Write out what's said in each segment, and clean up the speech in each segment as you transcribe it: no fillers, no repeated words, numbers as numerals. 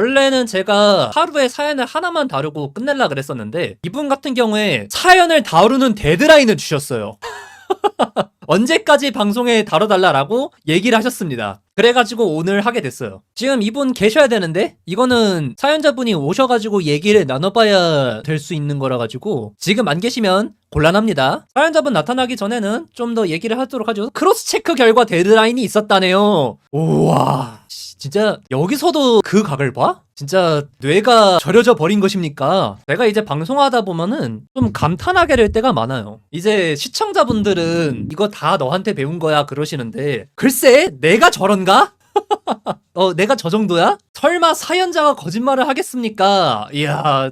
원래는 제가 하루에 사연을 하나만 다루고 끝낼라 그랬었는데 이분 같은 경우에 사연을 다루는 데드라인을 주셨어요. 언제까지 방송에 다뤄달라라고 얘기를 하셨습니다. 그래가지고 오늘 하게 됐어요. 지금 이분 계셔야 되는데 이거는 사연자분이 오셔가지고 얘기를 나눠봐야 될 수 있는 거라 가지고 지금 안 계시면 곤란합니다. 사연자분 나타나기 전에는 좀 더 얘기를 하도록 하죠. 크로스 체크 결과 데드라인이 있었다네요. 우와, 진짜 여기서도 그 각을 봐? 진짜 뇌가 절여져 버린 것입니까? 내가 이제 방송하다 보면은 좀 감탄하게 될 때가 많아요. 이제 시청자분들은 이거 다 너한테 배운 거야 그러시는데 글쎄 내가 저런가? 내가 저 정도야? 설마 사연자가 거짓말을 하겠습니까? 이야,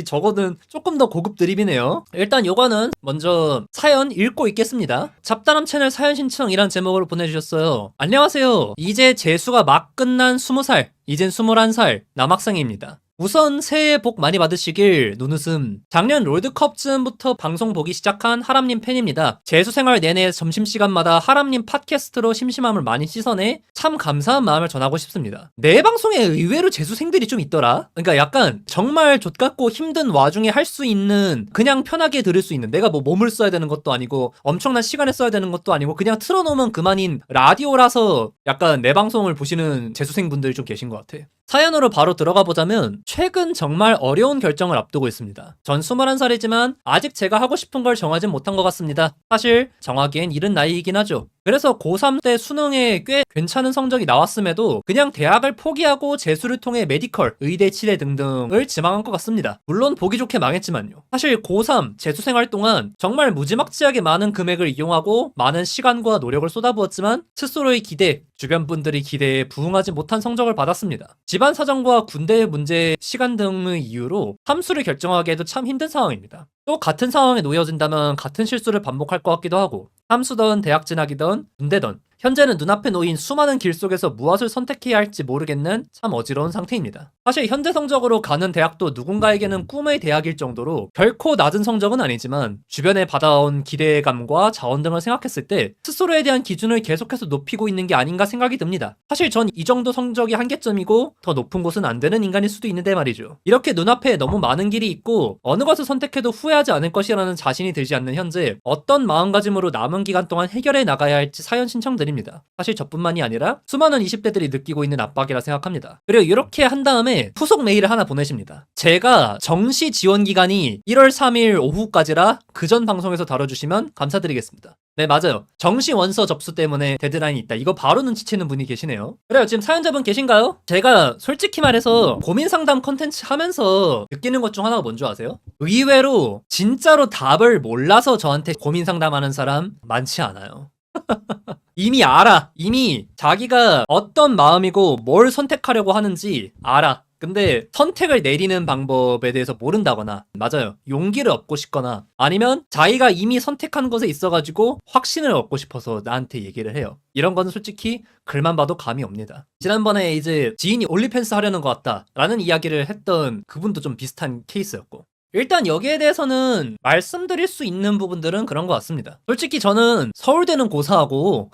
저거는 조금 더 고급 드립이네요. 일단 요거는 먼저 사연 읽고 있겠습니다. 잡다람 채널 사연 신청이란 제목으로 보내주셨어요. 안녕하세요. 이제 재수가 막 끝난 20살, 이젠 21살 남학생입니다. 우선 새해 복 많이 받으시길. 눈웃음. 작년 롤드컵쯤부터 방송 보기 시작한 하람님 팬입니다. 재수생활 내내 점심시간마다 하람님 팟캐스트로 심심함을 많이 씻어내 참 감사한 마음을 전하고 싶습니다. 내 방송에 의외로 재수생들이 좀 있더라. 그러니까 약간 정말 좆같고 힘든 와중에 할 수 있는, 그냥 편하게 들을 수 있는, 내가 뭐 몸을 써야 되는 것도 아니고 엄청난 시간을 써야 되는 것도 아니고 그냥 틀어놓으면 그만인 라디오라서 약간 내 방송을 보시는 재수생분들이 좀 계신 것 같아. 사연으로 바로 들어가 보자면 최근 정말 어려운 결정을 앞두고 있습니다. 전 21살이지만 아직 제가 하고 싶은 걸 정하진 못한 것 같습니다. 사실 정하기엔 이른 나이이긴 하죠. 그래서 고3 때 수능에 꽤 괜찮은 성적이 나왔음에도 그냥 대학을 포기하고 재수를 통해 메디컬, 의대, 치대 등등을 지망한 것 같습니다. 물론 보기 좋게 망했지만요. 사실 고3 재수 생활 동안 정말 무지막지하게 많은 금액을 이용하고 많은 시간과 노력을 쏟아부었지만 스스로의 기대, 주변 분들의 기대에 부응하지 못한 성적을 받았습니다. 집안 사정과 군대의 문제, 시간 등의 이유로 함수를 결정하기에도 참 힘든 상황입니다. 또 같은 상황에 놓여진다면 같은 실수를 반복할 것 같기도 하고, 함수던 대학 진학이던 군대던 현재는 눈앞에 놓인 수많은 길 속에서 무엇을 선택해야 할지 모르겠는 참 어지러운 상태입니다. 사실 현재 성적으로 가는 대학도 누군가에게는 꿈의 대학일 정도로 결코 낮은 성적은 아니지만 주변에 받아온 기대감과 자원 등을 생각했을 때 스스로에 대한 기준을 계속해서 높이고 있는 게 아닌가 생각이 듭니다. 사실 전 이 정도 성적이 한계점이고 더 높은 곳은 안 되는 인간일 수도 있는데 말이죠. 이렇게 눈앞에 너무 많은 길이 있고 어느 것을 선택해도 후회하지 않을 것이라는 자신이 들지 않는 현재 어떤 마음가짐으로 남은 기간 동안 해결해 나가야 할지 사연 신청드립니다. 사실 저뿐만이 아니라 수많은 20대들이 느끼고 있는 압박이라 생각합니다. 그리고 이렇게 한 다음에 후속 메일을 하나 보내십니다. 제가 정시 지원 기간이 1월 3일 오후까지라 그전 방송에서 다뤄주시면 감사드리겠습니다. 네, 맞아요. 정시 원서 접수 때문에 데드라인이 있다. 이거 바로 눈치채는 분이 계시네요. 그래요, 지금 사연자분 계신가요? 제가 솔직히 말해서 고민 상담 컨텐츠 하면서 느끼는 것 중 하나가 뭔지 아세요? 의외로 진짜로 답을 몰라서 저한테 고민 상담하는 사람 많지 않아요. 이미 알아. 이미 자기가 어떤 마음이고 뭘 선택하려고 하는지 알아. 근데 선택을 내리는 방법에 대해서 모른다거나, 맞아요, 용기를 얻고 싶거나 아니면 자기가 이미 선택한 것에 있어가지고 확신을 얻고 싶어서 나한테 얘기를 해요. 이런 거는 솔직히 글만 봐도 감이 옵니다. 지난번에 이제 지인이 올리팬스 하려는 것 같다 라는 이야기를 했던 그분도 좀 비슷한 케이스였고, 일단 여기에 대해서는 말씀드릴 수 있는 부분들은 그런 것 같습니다. 솔직히 저는 서울대는 고사하고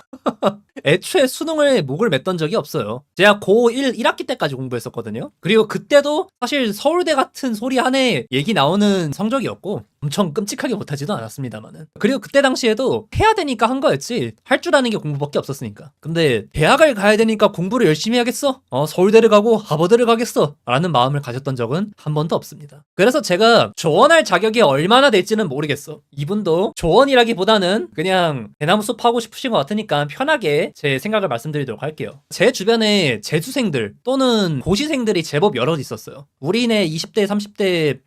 애초에 수능을 목을 맸던 적이 없어요. 제가 고1 1학기 때까지 공부했었거든요. 그리고 그때도 사실 서울대 같은 소리 안에 얘기 나오는 성적이었고 엄청 끔찍하게 못하지도 않았습니다만은. 그리고 그때 당시에도 해야 되니까 한 거였지 할 줄 아는 게 공부밖에 없었으니까. 근데 대학을 가야 되니까 공부를 열심히 해야겠어? 서울대를 가고 하버드를 가겠어? 라는 마음을 가졌던 적은 한 번도 없습니다. 그래서 제가 조언할 자격이 얼마나 될지는 모르겠어. 이분도 조언이라기보다는 그냥 대나무숲 하고 싶으신 것 같으니까 편하게 제 생각을 말씀드리도록 할게요. 제 주변에 재수생들 또는 고시생들이 제법 여럿 있었어요. 우리네 20대,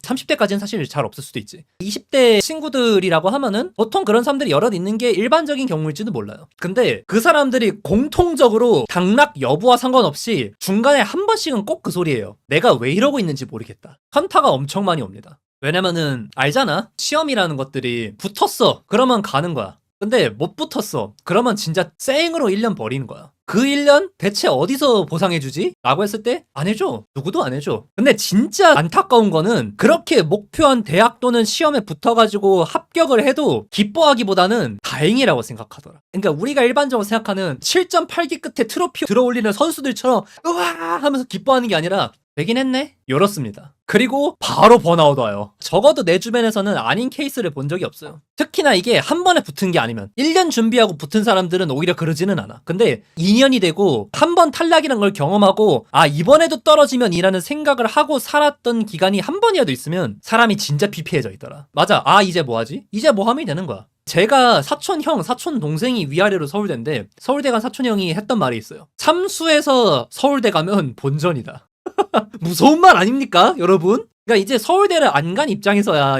30대까지는 사실 잘 없을 수도 있지. 20대 친구들이라고 하면은 보통 그런 사람들이 여럿 있는 게 일반적인 경우일지도 몰라요. 근데 그 사람들이 공통적으로 당락 여부와 상관없이 중간에 한 번씩은 꼭 그 소리예요. 내가 왜 이러고 있는지 모르겠다. 현타가 엄청 많이 옵니다. 왜냐면은 알잖아. 시험이라는 것들이 붙었어. 그러면 가는 거야. 근데 못 붙었어. 그러면 진짜 쌩으로 1년 버리는 거야. 그 1년 대체 어디서 보상해주지? 라고 했을 때 안 해줘. 누구도 안 해줘. 근데 진짜 안타까운 거는 그렇게 목표한 대학 또는 시험에 붙어가지고 합격을 해도 기뻐하기보다는 다행이라고 생각하더라. 그러니까 우리가 일반적으로 생각하는 7.8기 끝에 트로피 들어올리는 선수들처럼 으와 하면서 기뻐하는 게 아니라 되긴 했네? 이렇습니다. 그리고 바로 번아웃 와요. 적어도 내 주변에서는 아닌 케이스를 본 적이 없어요. 특히나 이게 한 번에 붙은 게 아니면 1년 준비하고 붙은 사람들은 오히려 그러지는 않아. 근데 2년이 되고 한 번 탈락이란 걸 경험하고 이번에도 떨어지면 이라는 생각을 하고 살았던 기간이 한 번이라도 있으면 사람이 진짜 피폐해져 있더라. 맞아. 이제 뭐 하지? 이제 뭐 하면 되는 거야. 제가 사촌 형, 사촌 동생이 위아래로 서울대인데 서울대 간 사촌 형이 했던 말이 있어요. 삼수에서 서울대 가면 본전이다. 무서운 말 아닙니까, 여러분? 그러니까 이제 서울대를 안 간 입장에서야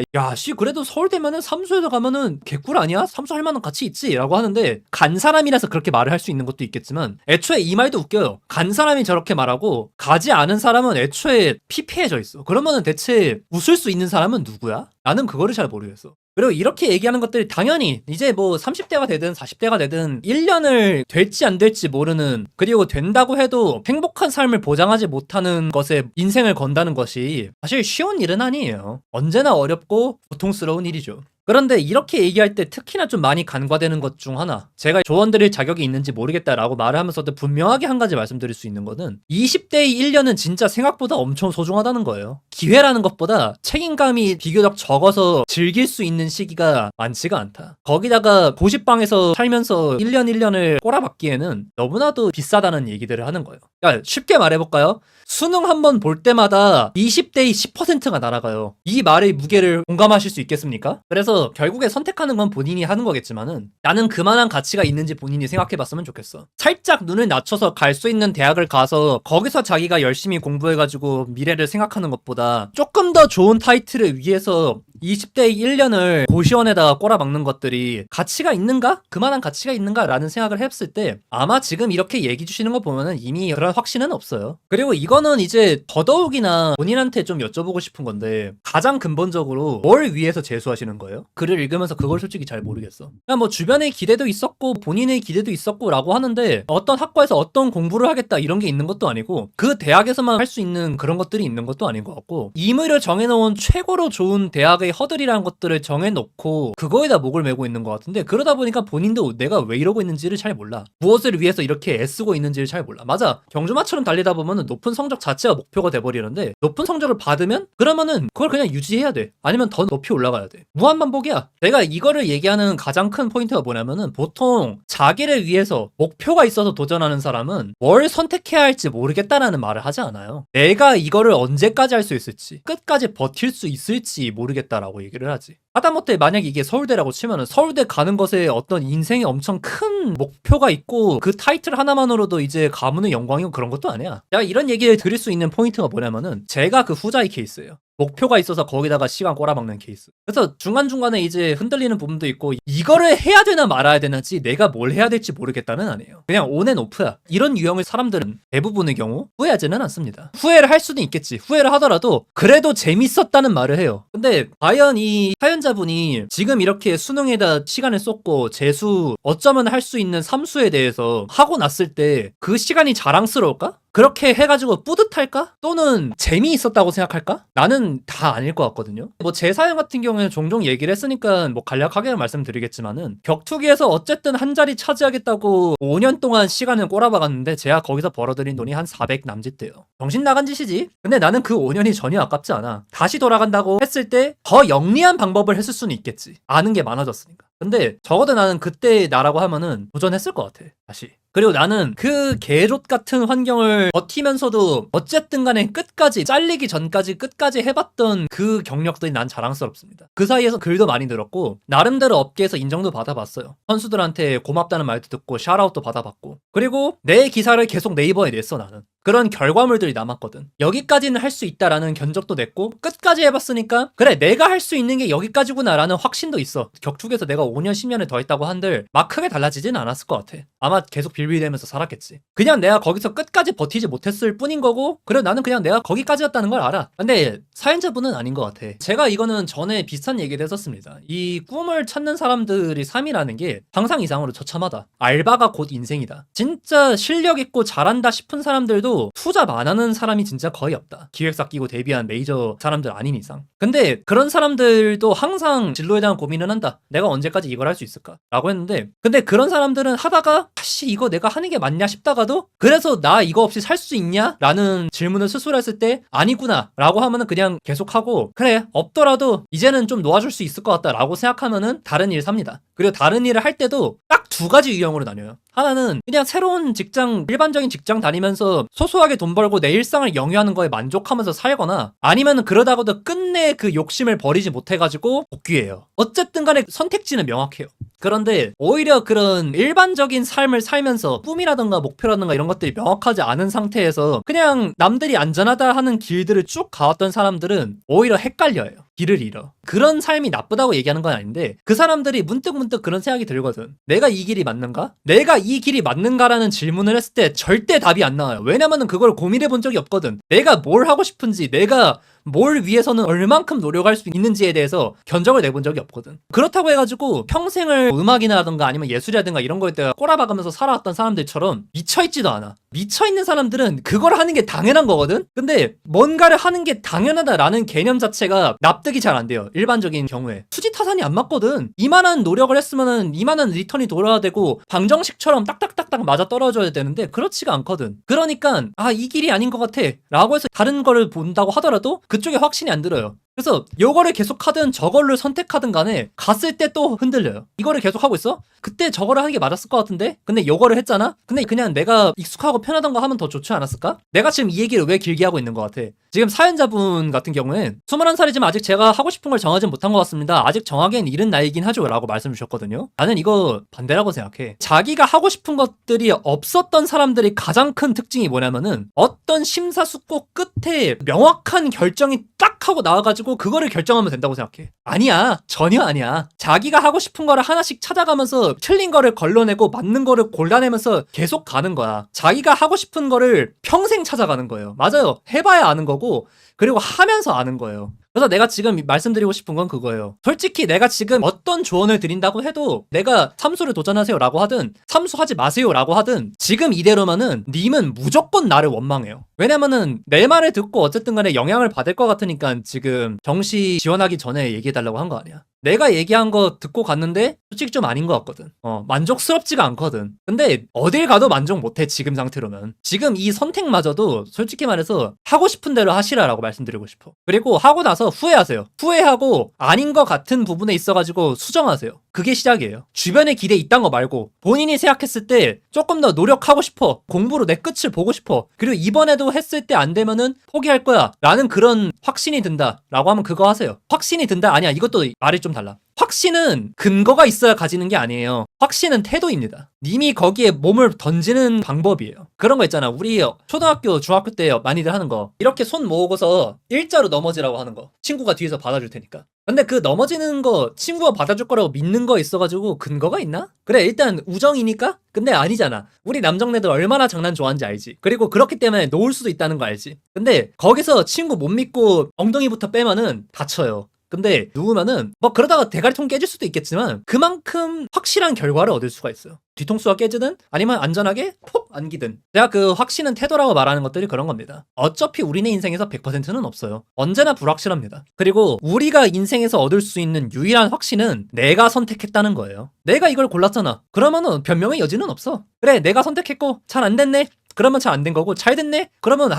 그래도 서울대면은 삼수에서 가면은 개꿀 아니야? 삼수 할 만한 가치 있지? 라고 하는데 간 사람이라서 그렇게 말을 할 수 있는 것도 있겠지만 애초에 이 말도 웃겨요. 간 사람이 저렇게 말하고 가지 않은 사람은 애초에 피폐해져 있어. 그러면은 대체 웃을 수 있는 사람은 누구야? 나는 그거를 잘 모르겠어. 그리고 이렇게 얘기하는 것들이 당연히 이제 뭐 30대가 되든 40대가 되든 1년을 될지 안 될지 모르는, 그리고 된다고 해도 행복한 삶을 보장하지 못하는 것에 인생을 건다는 것이 사실 쉬운 일은 아니에요. 언제나 어렵고 고통스러운 일이죠. 그런데 이렇게 얘기할 때 특히나 좀 많이 간과되는 것 중 하나, 제가 조언드릴 자격이 있는지 모르겠다라고 말을 하면서도 분명하게 한 가지 말씀드릴 수 있는 거는 20대의 1년은 진짜 생각보다 엄청 소중하다는 거예요. 기회라는 것보다 책임감이 비교적 적어서 즐길 수 있는 시기가 많지가 않다. 거기다가 고시방에서 살면서 1년 1년을 꼬라박기에는 너무나도 비싸다는 얘기들을 하는 거예요. 그러니까 쉽게 말해볼까요? 수능 한번 볼 때마다 20대의 10%가 날아가요. 이 말의 무게를 공감하실 수 있겠습니까? 그래서 결국에 선택하는 건 본인이 하는 거겠지만은 나는 그만한 가치가 있는지 본인이 생각해봤으면 좋겠어. 살짝 눈을 낮춰서 갈 수 있는 대학을 가서 거기서 자기가 열심히 공부해가지고 미래를 생각하는 것보다 조금 더 좋은 타이틀을 위해서 20대의 1년을 고시원에다가 꼬라박는 것들이 가치가 있는가? 그만한 가치가 있는가? 라는 생각을 했을 때 아마 지금 이렇게 얘기 주시는 거 보면은 이미 그런 확신은 없어요. 그리고 이거는 이제 더더욱이나 본인한테 좀 여쭤보고 싶은 건데 가장 근본적으로 뭘 위해서 재수하시는 거예요? 글을 읽으면서 그걸 솔직히 잘 모르겠어. 그냥 뭐 주변의 기대도 있었고 본인의 기대도 있었고 라고 하는데 어떤 학과에서 어떤 공부를 하겠다 이런 게 있는 것도 아니고 그 대학에서만 할 수 있는 그런 것들이 있는 것도 아닌 것 같고 임의로 정해놓은 최고로 좋은 대학의 허들이라는 것들을 정해놓고 그거에다 목을 메고 있는 것 같은데, 그러다 보니까 본인도 내가 왜 이러고 있는지를 잘 몰라. 무엇을 위해서 이렇게 애쓰고 있는지를 잘 몰라. 맞아. 경주마처럼 달리다 보면은 높은 성적 자체가 목표가 돼버리는데 높은 성적을 받으면 그러면은 그걸 그냥 유지해야 돼. 아니면 더 높이 올라가야 돼. 무한반복이야. 내가 이거를 얘기하는 가장 큰 포인트가 뭐냐면은 보통 자기를 위해서 목표가 있어서 도전하는 사람은 뭘 선택해야 할지 모르겠다라는 말을 하지 않아요. 내가 이거를 언제까지 할 수 있을지, 끝까지 버틸 수 있을지 모르겠다라고 얘기를 하지. 하다못해 만약에 이게 서울대라고 치면은 서울대 가는 것에 어떤 인생에 엄청 큰 목표가 있고 그 타이틀 하나만으로도 이제 가문의 영광이고 그런 것도 아니야. 내가 이런 얘기를 드릴 수 있는 포인트가 뭐냐면은 제가 그 후자의 케이스예요. 목표가 있어서 거기다가 시간 꼬라박는 케이스. 그래서 중간중간에 이제 흔들리는 부분도 있고 이거를 해야 되나 말아야 되나지 내가 뭘 해야 될지 모르겠다는 아니에요. 그냥 온앤오프야. 이런 유형의 사람들은 대부분의 경우 후회하지는 않습니다. 후회를 할 수는 있겠지. 후회를 하더라도 그래도 재밌었다는 말을 해요. 근데 과연 이 사연자분이 지금 이렇게 수능에다 시간을 쏟고 재수 어쩌면 할 수 있는 삼수에 대해서 하고 났을 때 그 시간이 자랑스러울까? 그렇게 해가지고 뿌듯할까? 또는 재미있었다고 생각할까? 나는 다 아닐 것 같거든요. 뭐 제 사연 같은 경우에는 종종 얘기를 했으니까 뭐 간략하게 말씀드리겠지만은 격투기에서 어쨌든 한 자리 차지하겠다고 5년 동안 시간을 꼬라박았는데 제가 거기서 벌어들인 돈이 한 400 남짓돼요. 정신 나간 짓이지? 근데 나는 그 5년이 전혀 아깝지 않아. 다시 돌아간다고 했을 때 더 영리한 방법을 했을 수는 있겠지. 아는 게 많아졌으니까. 근데 적어도 나는 그때 나라고 하면은 도전했을 것 같아. 다시. 그리고 나는 그 개롯 같은 환경을 버티면서도 어쨌든 간에 끝까지 잘리기 전까지 끝까지 해봤던 그 경력들이 난 자랑스럽습니다. 그 사이에서 글도 많이 들었고 나름대로 업계에서 인정도 받아봤어요. 선수들한테 고맙다는 말도 듣고 샤라웃도 받아봤고 그리고 내 기사를 계속 네이버에 냈어. 나는 그런 결과물들이 남았거든. 여기까지는 할 수 있다라는 견적도 냈고 끝까지 해봤으니까 그래 내가 할 수 있는 게 여기까지구나 라는 확신도 있어. 격투기에서 내가 5년 10년을 더 했다고 한들 막 크게 달라지진 않았을 것 같아. 아마 계속 빌빌대면서 살았겠지. 그냥 내가 거기서 끝까지 버티지 못했을 뿐인 거고 그래 나는 그냥 내가 거기까지였다는 걸 알아. 근데 사연자분은 아닌 것 같아. 제가 이거는 전에 비슷한 얘기를 했었습니다. 이 꿈을 찾는 사람들이 3이라는 게 상상 이상으로 처참하다. 알바가 곧 인생이다. 진짜 실력 있고 잘한다 싶은 사람들도 투자 안 하는 사람이 진짜 거의 없다. 기획사 끼고 데뷔한 메이저 사람들 아닌 이상. 근데 그런 사람들도 항상 진로에 대한 고민을 한다. 내가 언제까지 이걸 할 수 있을까? 라고 했는데 근데 그런 사람들은 하다가 다시 이거 내가 하는 게 맞냐 싶다가도 그래서 나 이거 없이 살 수 있냐? 라는 질문을 스스로 했을 때 아니구나 라고 하면은 그냥 계속하고 그래 없더라도 이제는 좀 놓아줄 수 있을 것 같다 라고 생각하면은 다른 일 삽니다. 그리고 다른 일을 할 때도 딱 두 가지 유형으로 나뉘어요. 하나는 그냥 새로운 직장, 일반적인 직장 다니면서 소소하게 돈 벌고 내 일상을 영위하는 거에 만족하면서 살거나 아니면 그러다가도 끝내 그 욕심을 버리지 못해가지고 복귀해요. 어쨌든 간에 선택지는 명확해요. 그런데 오히려 그런 일반적인 삶을 살면서 꿈이라든가 목표라든가 이런 것들이 명확하지 않은 상태에서 그냥 남들이 안전하다 하는 길들을 쭉 가왔던 사람들은 오히려 헷갈려요. 길을 잃어. 그런 삶이 나쁘다고 얘기하는 건 아닌데 그 사람들이 문득문득 그런 생각이 들거든. 내가 이 길이 맞는가? 내가 이 길이 맞는가라는 질문을 했을 때 절대 답이 안 나와요. 왜냐면은 그걸 고민해 본 적이 없거든. 내가 뭘 하고 싶은지, 내가 뭘 위해서는 얼만큼 노력할 수 있는지에 대해서 견적을 내본 적이 없거든. 그렇다고 해가지고 평생을 음악이나라든가 아니면 예술이라든가 이런 거에 대해 꼬라박으면서 살아왔던 사람들처럼 미쳐있지도 않아. 미쳐있는 사람들은 그걸 하는 게 당연한 거거든? 근데 뭔가를 하는 게 당연하다라는 개념 자체가 납득이 잘 안 돼요. 일반적인 경우에. 수지타산이 안 맞거든. 이만한 노력을 했으면은 이만한 리턴이 돌아야 되고 방정식처럼 딱딱딱딱 맞아 떨어져야 되는데 그렇지가 않거든. 그러니까 이 길이 아닌 것 같아 라고 해서 다른 거를 본다고 하더라도 그쪽에 확신이 안 들어요. 그래서 요거를 계속하든 저거를 선택하든 간에 갔을 때 또 흔들려요. 이거를 계속하고 있어? 그때 저거를 하는 게 맞았을 것 같은데? 근데 요거를 했잖아? 근데 그냥 내가 익숙하고 편하던 거 하면 더 좋지 않았을까? 내가 지금 이 얘기를 왜 길게 하고 있는 것 같아? 지금 사연자분 같은 경우엔 21살이지만 아직 제가 하고 싶은 걸 정하진 못한 것 같습니다. 아직 정하기엔 이른 나이긴 하죠 라고 말씀 주셨거든요. 나는 이거 반대라고 생각해. 자기가 하고 싶은 것들이 없었던 사람들이 가장 큰 특징이 뭐냐면은 어떤 심사숙고 끝에 명확한 결정이 딱 하고 나와가지고 그거를 결정하면 된다고 생각해. 아니야. 전혀 아니야. 자기가 하고 싶은 거를 하나씩 찾아가면서 틀린 거를 걸러내고 맞는 거를 골라내면서 계속 가는 거야. 자기가 하고 싶은 거를 평생 찾아가는 거예요. 맞아요. 해봐야 아는 거고 그리고 하면서 아는 거예요. 그래서 내가 지금 말씀드리고 싶은 건 그거예요. 솔직히 내가 지금 어떤 조언을 드린다고 해도 내가 삼수를 도전하세요 라고 하든 삼수하지 마세요 라고 하든 지금 이대로면은 님은 무조건 나를 원망해요. 왜냐면은 내 말을 듣고 어쨌든 간에 영향을 받을 것 같으니까 지금 정시 지원하기 전에 얘기해달라고 한 거 아니야. 내가 얘기한 거 듣고 갔는데 솔직히 좀 아닌 것 같거든. 만족스럽지가 않거든. 근데 어딜 가도 만족 못해 지금 상태로는. 지금 이 선택마저도 솔직히 말해서 하고 싶은 대로 하시라라고 말씀드리고 싶어. 그리고 하고 나서 후회하세요. 후회하고 아닌 것 같은 부분에 있어가지고 수정하세요. 그게 시작이에요. 주변의 기대 이딴 거 말고 본인이 생각했을 때 조금 더 노력하고 싶어. 공부로 내 끝을 보고 싶어. 그리고 이번에도 했을 때 안 되면은 포기할 거야 라는 그런 확신이 든다 라고 하면 그거 하세요. 확신이 든다? 아니야. 이것도 말이 좀 달라. 확신은 근거가 있어야 가지는 게 아니에요. 확신은 태도입니다. 님이 거기에 몸을 던지는 방법이에요. 그런 거 있잖아. 우리 초등학교, 중학교 때 많이들 하는 거. 이렇게 손 모으고서 일자로 넘어지라고 하는 거. 친구가 뒤에서 받아줄 테니까. 근데 그 넘어지는 거 친구가 받아줄 거라고 믿는 거 있어가지고 근거가 있나? 그래 일단 우정이니까? 근데 아니잖아. 우리 남정네들 얼마나 장난 좋아하는지 알지. 그리고 그렇기 때문에 놓을 수도 있다는 거 알지. 근데 거기서 친구 못 믿고 엉덩이부터 빼면은 다쳐요. 근데 누우면은 뭐 그러다가 대가리통 깨질 수도 있겠지만 그만큼 확실한 결과를 얻을 수가 있어요. 뒤통수가 깨지든 아니면 안전하게 폭 안기든. 제가 그 확신은 태도라고 말하는 것들이 그런 겁니다. 어차피 우리네 인생에서 100%는 없어요. 언제나 불확실합니다. 그리고 우리가 인생에서 얻을 수 있는 유일한 확신은 내가 선택했다는 거예요. 내가 이걸 골랐잖아. 그러면은 변명의 여지는 없어. 그래 내가 선택했고 잘 안 됐네. 그러면 잘 안 된 거고 잘 됐네? 그러면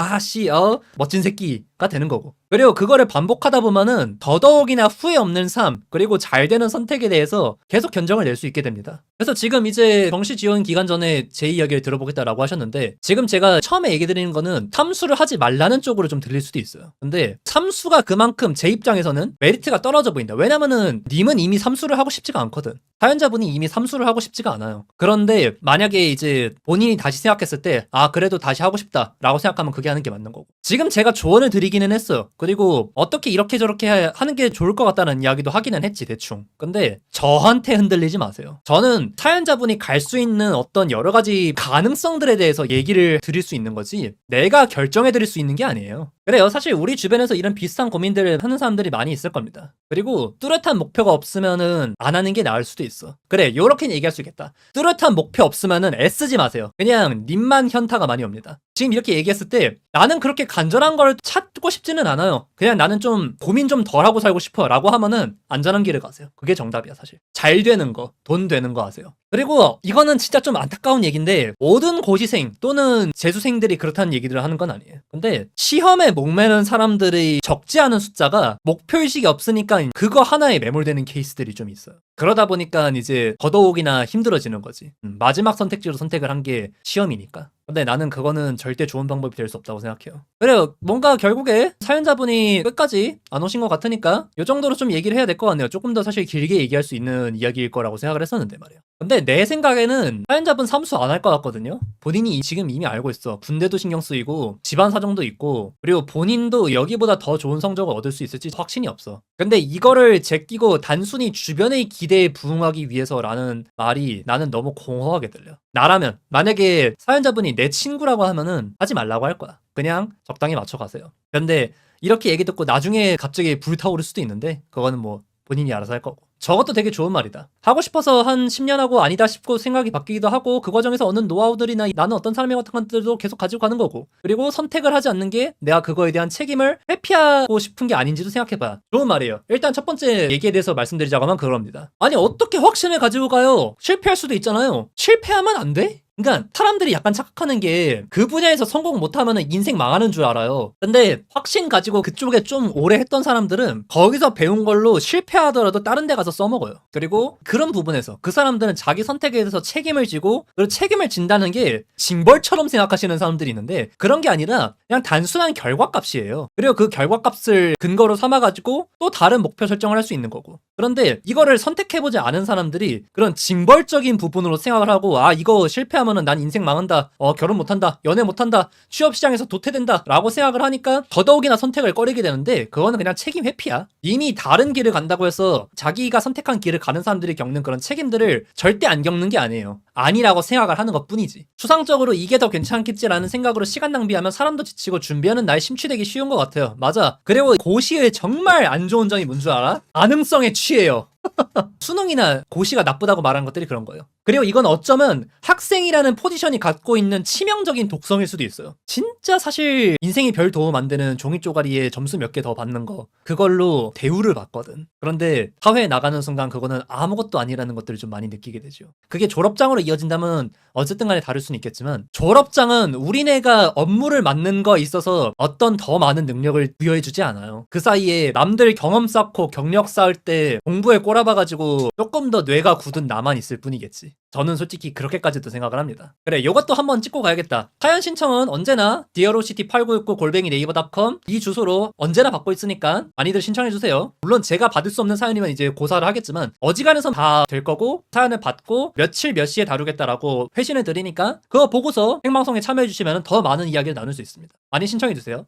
멋진 새끼가 되는 거고. 그리고 그거를 반복하다 보면은 더더욱이나 후회 없는 삶 그리고 잘 되는 선택에 대해서 계속 견적을 낼 수 있게 됩니다. 그래서 지금 이제 정시 지원 기간 전에 제 이야기를 들어보겠다라고 하셨는데 지금 제가 처음에 얘기 드리는 거는 삼수를 하지 말라는 쪽으로 좀 들릴 수도 있어요. 근데 삼수가 그만큼 제 입장에서는 메리트가 떨어져 보인다. 왜냐면은 님은 이미 삼수를 하고 싶지가 않거든. 사연자분이 이미 삼수를 하고 싶지가 않아요. 그런데 만약에 이제 본인이 다시 생각했을 때 그래도 다시 하고 싶다 라고 생각하면 그게 하는 게 맞는 거고. 지금 제가 조언을 드리기는 했어요. 그리고 어떻게 이렇게 저렇게 하는 게 좋을 것 같다는 이야기도 하기는 했지 대충. 근데 저한테 흔들리지 마세요. 저는 사연자분이 갈 수 있는 어떤 여러 가지 가능성들에 대해서 얘기를 드릴 수 있는 거지 내가 결정해 드릴 수 있는 게 아니에요. 그래요. 사실 우리 주변에서 이런 비슷한 고민들을 하는 사람들이 많이 있을 겁니다. 그리고 뚜렷한 목표가 없으면은 안 하는 게 나을 수도 있어. 그래 요렇게 얘기할 수 있겠다. 뚜렷한 목표 없으면은 애쓰지 마세요. 그냥 님만 현타가 많이 옵니다. 지금 이렇게 얘기했을 때 나는 그렇게 간절한 걸 찾고 싶지는 않아요. 그냥 나는 좀 고민 좀 덜 하고 살고 싶어 라고 하면은 안전한 길을 가세요. 그게 정답이야 사실. 잘 되는 거, 돈 되는 거 하세요. 그리고 이거는 진짜 좀 안타까운 얘기인데 모든 고시생 또는 재수생들이 그렇다는 얘기들을 하는 건 아니에요. 근데 시험에 목매는 사람들이 적지 않은 숫자가 목표의식이 없으니까 그거 하나에 매몰되는 케이스들이 좀 있어요. 그러다 보니까 이제 더더욱이나 힘들어지는 거지. 마지막 선택지로 선택을 한 게 시험이니까. 근데 나는 그거는 절대 좋은 방법이 될 수 없다고 생각해요. 그래요. 뭔가 결국에 사연자분이 끝까지 안 오신 것 같으니까 이 정도로 좀 얘기를 해야 될 것 같네요. 조금 더 사실 길게 얘기할 수 있는 이야기일 거라고 생각을 했었는데 말이야. 근데 내 생각에는 사연자분 삼수 안 할 것 같거든요. 본인이 지금 이미 알고 있어. 군대도 신경 쓰이고 집안 사정도 있고 그리고 본인도 여기보다 더 좋은 성적을 얻을 수 있을지 확신이 없어. 근데 이거를 제끼고 단순히 주변의 기대에 부응하기 위해서라는 말이 나는 너무 공허하게 들려. 나라면 만약에 사연자분이 내 친구라고 하면은 하지 말라고 할 거야. 그냥 적당히 맞춰가세요. 근데 이렇게 얘기 듣고 나중에 갑자기 불타오를 수도 있는데 그거는 뭐 본인이 알아서 할 거고. 저것도 되게 좋은 말이다. 하고 싶어서 한 10년 하고 아니다 싶고 생각이 바뀌기도 하고 그 과정에서 얻는 노하우들이나 나는 어떤 사람의 같은 것들도 계속 가지고 가는 거고 그리고 선택을 하지 않는 게 내가 그거에 대한 책임을 회피하고 싶은 게 아닌지도 생각해봐. 좋은 말이에요. 일단 첫 번째 얘기에 대해서 말씀드리자고 하면 그겁니다. 아니 어떻게 확신을 가지고 가요? 실패할 수도 있잖아요. 실패하면 안 돼? 그러니까 사람들이 약간 착각하는 게 그 분야에서 성공 못하면 인생 망하는 줄 알아요. 근데 확신 가지고 그쪽에 좀 오래 했던 사람들은 거기서 배운 걸로 실패하더라도 다른 데 가서 써먹어요. 그리고 그런 부분에서 그 사람들은 자기 선택에 대해서 책임을 지고 그리고 책임을 진다는 게 징벌처럼 생각하시는 사람들이 있는데 그런 게 아니라 그냥 단순한 결과값이에요. 그리고 그 결과값을 근거로 삼아가지고 또 다른 목표 설정을 할 수 있는 거고. 그런데 이거를 선택해보지 않은 사람들이 그런 징벌적인 부분으로 생각을 하고 아 이거 실패하면은 난 인생 망한다. 결혼 못한다. 연애 못한다. 취업시장에서 도태된다. 라고 생각을 하니까 더더욱이나 선택을 꺼리게 되는데 그거는 그냥 책임 회피야. 이미 다른 길을 간다고 해서 자기가 선택한 길을 가는 사람들이 겪는 그런 책임들을 절대 안 겪는 게 아니에요. 아니라고 생각을 하는 것 뿐이지. 추상적으로 이게 더 괜찮겠지라는 생각으로 시간 낭비하면 사람도 지치고 준비하는 날 심취되기 쉬운 것 같아요. 맞아. 그리고 고시의 정말 안 좋은 점이 뭔 줄 알아? 가능성에 취해요. 수능이나 고시가 나쁘다고 말하는 것들이 그런 거예요. 그리고 이건 어쩌면 학생이라는 포지션이 갖고 있는 치명적인 독성일 수도 있어요. 진짜 사실 인생에 별 도움 안 되는 종이 쪼가리에 점수 몇 개 더 받는 거 그걸로 대우를 받거든. 그런데 사회에 나가는 순간 그거는 아무것도 아니라는 것들을 좀 많이 느끼게 되죠. 그게 졸업장으로 이어진다면 어쨌든 간에 다를 수는 있겠지만 졸업장은 우리네가 업무를 맡는 거에 있어서 어떤 더 많은 능력을 부여해주지 않아요. 그 사이에 남들 경험 쌓고 경력 쌓을 때 공부에 꼬라봐가지고 조금 더 뇌가 굳은 나만 있을 뿐이겠지. 저는 솔직히 그렇게까지도 생각을 합니다. 그래, 이것도 한번 찍고 가야겠다. 사연 신청은 언제나 dearocity8969@naver.com 이 주소로 언제나 받고 있으니까 많이들 신청해주세요. 물론 제가 받을 수 없는 사연이면 이제 고사를 하겠지만 어지간해선 다 될 거고 사연을 받고 며칠 몇 시에 다루겠다라고 회신을 드리니까 그거 보고서 생방송에 참여해주시면 더 많은 이야기를 나눌 수 있습니다. 많이 신청해주세요.